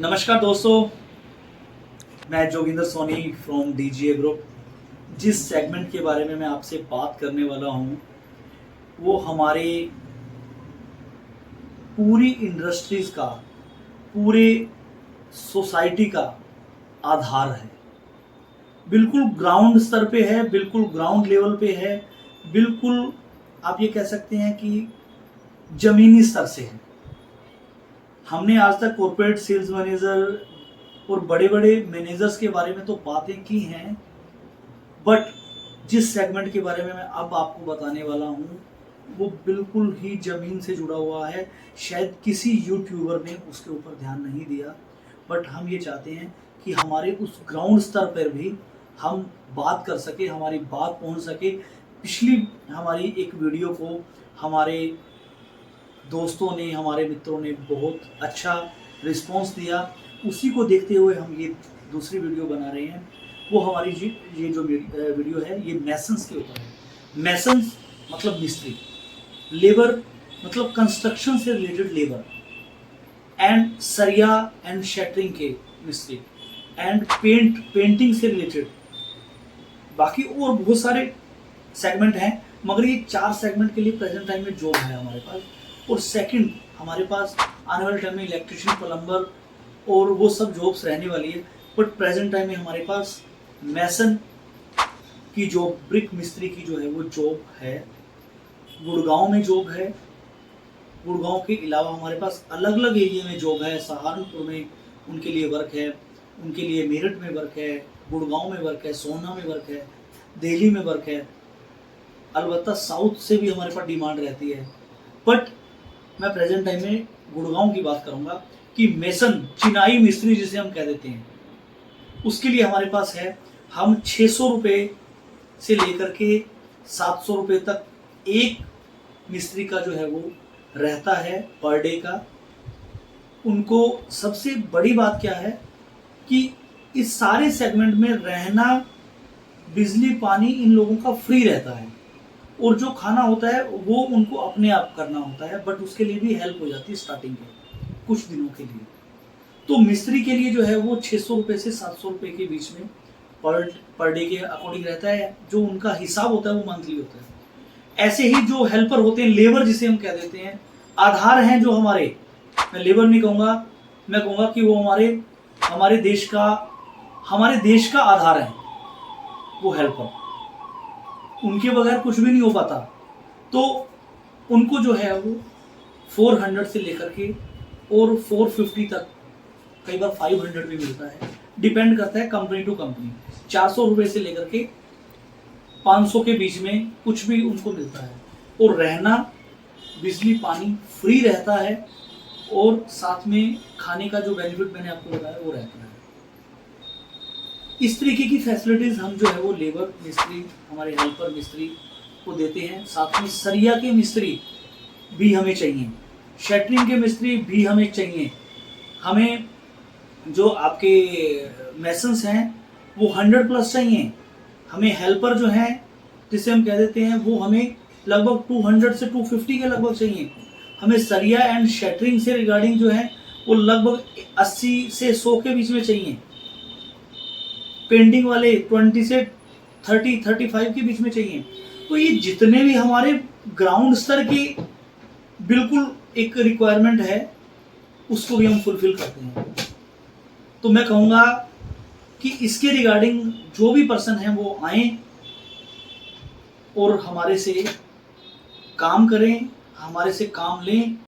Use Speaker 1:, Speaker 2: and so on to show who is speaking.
Speaker 1: नमस्कार दोस्तों, मैं Joginder Soni from DGA group. जिस सेगमेंट के बारे में मैं आपसे बात करने वाला हूँ वो हमारे पूरी इंडस्ट्रीज का, पूरे सोसाइटी का आधार है। बिल्कुल ग्राउंड स्तर पे है, बिल्कुल ग्राउंड लेवल पे है, बिल्कुल आप ये कह सकते हैं कि जमीनी स्तर से है। हमने आज तक कॉर्पोरेट सेल्स मैनेजर और बड़े बड़े मैनेजर्स के बारे में तो बातें की हैं, बट जिस सेगमेंट के बारे में मैं अब आपको बताने वाला हूँ वो बिल्कुल ही जमीन से जुड़ा हुआ है। शायद किसी यूट्यूबर ने उसके ऊपर ध्यान नहीं दिया, बट हम ये चाहते हैं कि हमारे उस ग्राउंड स्तर पर भी हम बात कर सके, हमारी बात पहुंच सके। पिछली हमारी एक वीडियो को हमारे दोस्तों ने, हमारे मित्रों ने बहुत अच्छा रिस्पांस दिया। उसी को देखते हुए हम ये दूसरी वीडियो बना रहे हैं। वो हमारी ये जो वीडियो है ये मैसन्स के ऊपर है। मैसन्स मतलब मिस्त्री, लेबर मतलब कंस्ट्रक्शन से रिलेटेड लेबर, एंड सरिया एंड शटरिंग के मिस्त्री, एंड पेंटिंग से रिलेटेड। बाकी और बहुत सारे सेगमेंट हैं, मगर ये 4 सेगमेंट के लिए प्रेजेंट टाइम में जॉब है हमारे पास। और सेकंड, हमारे पास आने वाले टाइम में इलेक्ट्रिशियन, प्लम्बर और वो सब जॉब्स रहने वाली है। बट प्रेजेंट टाइम में हमारे पास मैसन की जॉब, ब्रिक मिस्त्री की जो है वो जॉब है। गुड़गांव में जॉब है। गुड़गांव के अलावा हमारे पास अलग अलग एरिया में जॉब है। सहारनपुर में उनके लिए वर्क है, उनके लिए मेरठ में वर्क है, गुड़गांव में वर्क है, सोना में वर्क है, दिल्ली में वर्क है। अलबत्ता साउथ से भी हमारे पास डिमांड रहती है। बट मैं प्रेजेंट टाइम में गुड़गांव की बात करूंगा कि मेसन, चिनाई मिस्त्री जिसे हम कह देते हैं, उसके लिए हमारे पास है। हम 600 रुपये से लेकर के 700 रुपये तक एक मिस्त्री का जो है वो रहता है पर डे का। उनको सबसे बड़ी बात क्या है कि इस सारे सेगमेंट में रहना, बिजली, पानी इन लोगों का फ्री रहता है, और जो खाना होता है वो उनको अपने आप करना होता है। बट उसके लिए भी हेल्प हो जाती है स्टार्टिंग के कुछ दिनों के लिए। तो मिस्त्री के लिए जो है वो 600 रुपये से 700 रुपये के बीच में पर डे के अकॉर्डिंग रहता है। जो उनका हिसाब होता है वो मंथली होता है। ऐसे ही जो हेल्पर होते हैं, लेबर जिसे हम कह देते हैं, आधार हैं जो हमारे, मैं लेबर नहीं कहूँगा, मैं कहूँगा कि वो हमारे देश का आधार है वो हेल्पर। उनके बगैर कुछ भी नहीं हो पाता। तो उनको जो है वो 400 से लेकर के और 450 तक, कई बार 500 भी मिलता है, डिपेंड करता है कंपनी टू कंपनी। 400 रुपये से लेकर के 500 के बीच में कुछ भी उनको मिलता है। और रहना, बिजली, पानी फ्री रहता है, और साथ में खाने का जो बेनिफिट मैंने आपको बताया वो रहता है। इस तरीके की फैसिलिटीज हम जो है वो लेबर मिस्त्री, हमारे हेल्पर मिस्त्री को देते हैं। साथ में सरिया के मिस्त्री भी हमें चाहिए, शटरिंग के मिस्त्री भी हमें चाहिए। हमें जो आपके मैसन्स हैं वो 100+ चाहिए। हमें हेल्पर जो हैं जिसे हम कह देते हैं वो हमें लगभग 200 से 250 के लगभग चाहिए। हमें सरिया एंड शटरिंग से रिगार्डिंग जो है वो लगभग 80 से 100 के बीच में चाहिए। पेंटिंग वाले 20 से 30-35 के बीच में चाहिए। तो ये जितने भी हमारे ग्राउंड स्तर की बिल्कुल एक रिक्वायरमेंट है उसको भी हम फुलफिल करते हैं। तो मैं कहूँगा कि इसके रिगार्डिंग जो भी पर्सन है वो आए और हमारे से काम करें, हमारे से काम लें,